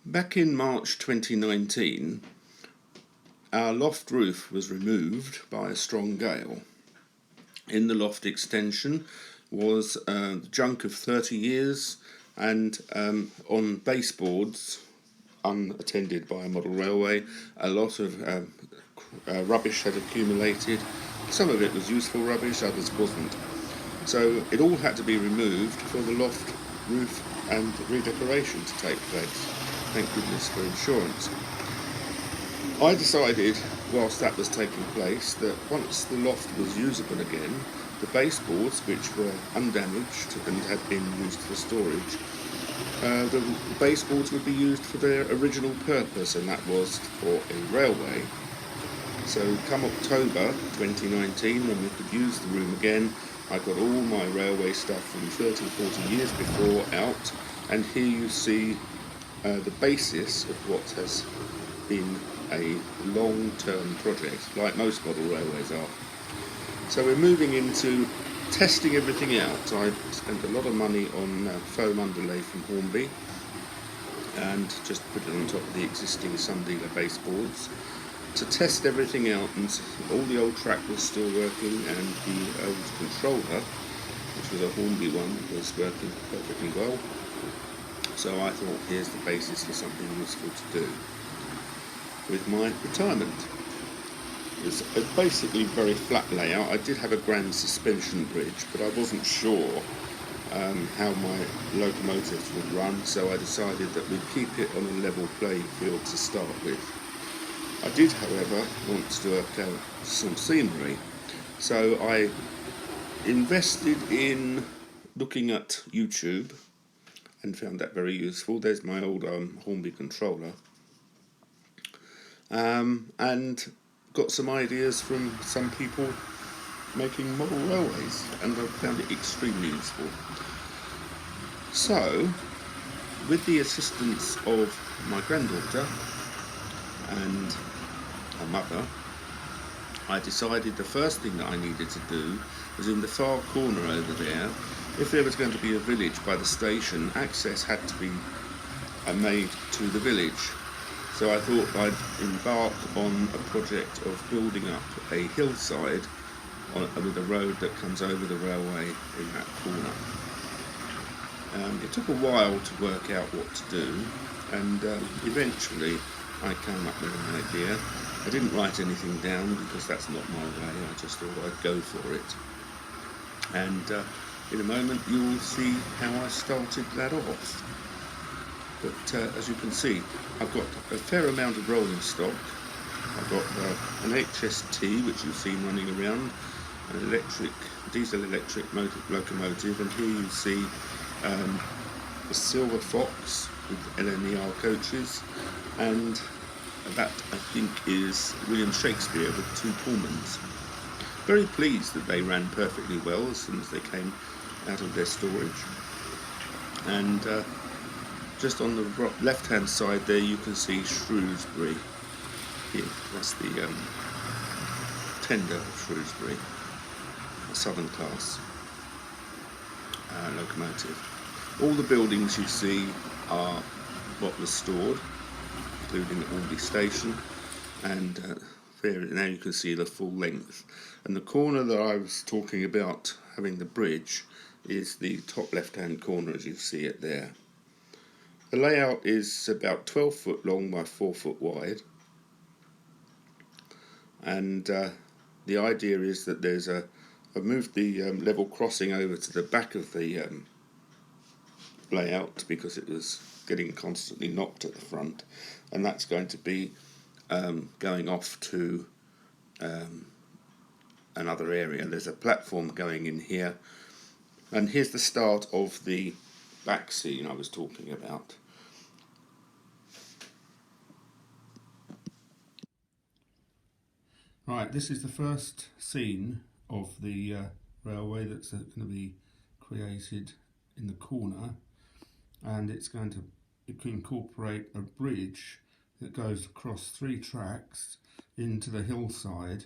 Back in March 2019, our loft roof was removed by a strong gale. In the loft extension was the junk of 30 years, and on baseboards, unattended by a model railway, a lot of rubbish had accumulated. Some of it was useful rubbish, others wasn't. So it all had to be removed for the loft roof and redecoration to take place. Thank goodness for insurance. I decided, whilst that was taking place, that once the loft was usable again, the baseboards, which were undamaged and had been used for storage, the baseboards would be used for their original purpose, and that was for a railway. So come October 2019, when we could use the room again, I got all my railway stuff from 30, 40 years before out, and here you see the basis of what has been a long-term project, like most model railways are. So we're moving into testing everything out. I spent a lot of money on foam underlay from Hornby and just put it on top of the existing Sun Dealer baseboards to test everything out, and all the old track was still working, and the old controller, which was a Hornby one, was working perfectly well. So I thought, here's the basis for something useful to do with my retirement. It was basically very flat layout. I did have a grand suspension bridge, but I wasn't sure how my locomotives would run, so I decided that we'd keep it on a level playing field to start with. I did, however, want to work out some scenery, so I invested in looking at YouTube and found that very useful. There's my old Hornby controller, and got some ideas from some people making model railways, and I found it extremely useful. So, with the assistance of my granddaughter and her mother, I decided the first thing that I needed to do was in the far corner over there. If there was going to be a village by the station, access had to be made to the village. So I thought I'd embark on a project of building up a hillside with a road that comes over the railway in that corner. It took a while to work out what to do, and eventually I came up with an idea. I didn't write anything down because that's not my way, I just thought I'd go for it. And in a moment you'll see how I started that off. But as you can see, I've got a fair amount of rolling stock. I've got an HST, which you've seen running around, an diesel electric locomotive, and here you see a Silver Fox with LNER coaches, and that I think is William Shakespeare with two Pullmans. Very pleased that they ran perfectly well as soon as they came out of their storage. And just on the left hand side there you can see Shrewsbury. Here, that's the tender of Shrewsbury, a Southern class locomotive. All the buildings you see are what was stored, including Hornby station, and now you can see the full length. And the corner that I was talking about having the bridge is the top left hand corner, as you see it there. The layout is about 12 foot long by 4 foot wide, and the idea is that I've moved the level crossing over to the back of the layout because it was getting constantly knocked at the front, and that's going to be going off to another area. There's a platform going in here, and here's the start of the back scene I was talking about. Right, this is the first scene of the railway that's going to be created in the corner, and it's going to incorporate a bridge that goes across 3 tracks into the hillside.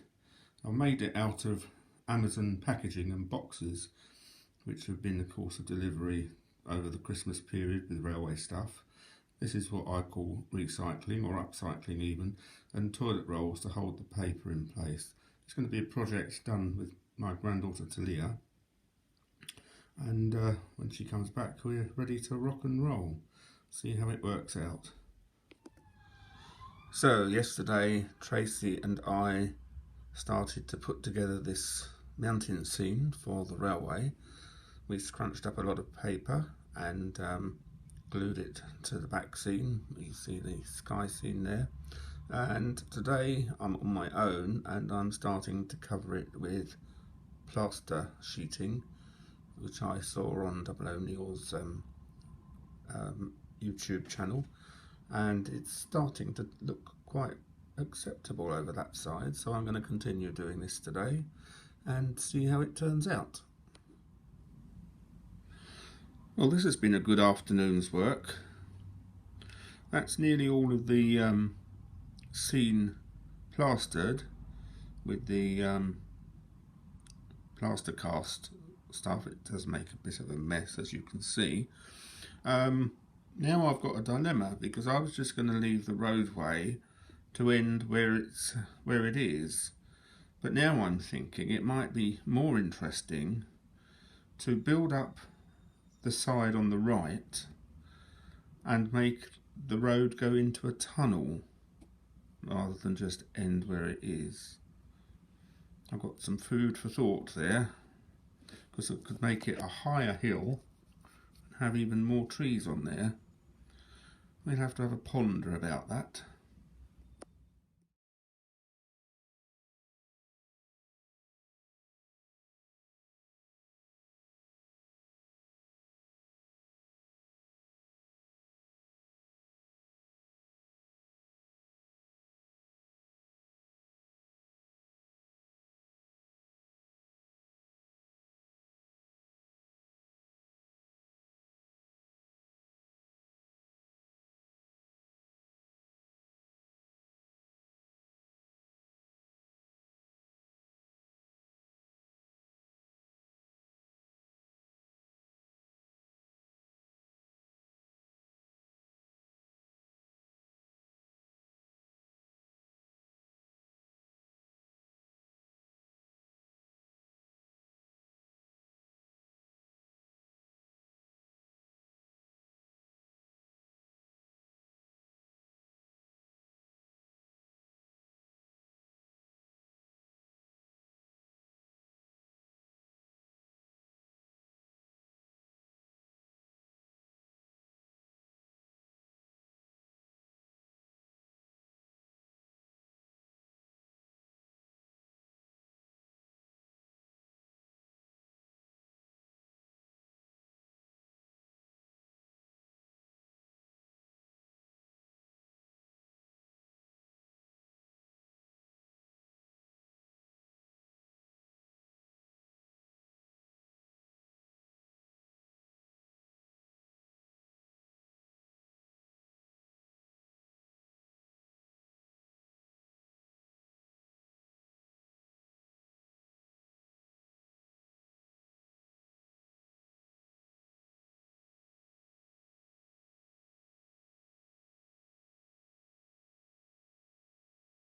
I've made it out of Amazon packaging and boxes, which have been the course of delivery over the Christmas period with railway stuff. This is what I call recycling or upcycling even, and toilet rolls to hold the paper in place. It's going to be a project done with my granddaughter Talia, and when she comes back we're ready to rock and roll. See how it works out. So yesterday Tracy and I started to put together this mountain scene for the railway. We scrunched up a lot of paper and glued it to the back scene. You see the sky scene there. And today I'm on my own and I'm starting to cover it with plaster sheeting, which I saw on Double O'Neill's YouTube channel, and it's starting to look quite acceptable over that side, so I'm going to continue doing this today and see how it turns out. Well, this has been a good afternoon's work. That's nearly all of the scene plastered with the plaster cast stuff. It does make a bit of a mess, as you can see. Now I've got a dilemma, because I was just going to leave the roadway to end where it is, but now I'm thinking it might be more interesting to build up the side on the right and make the road go into a tunnel rather than just end where it is. I've got some food for thought there, because it could make it a higher hill and have even more trees on there. We'll have to have a ponder about that.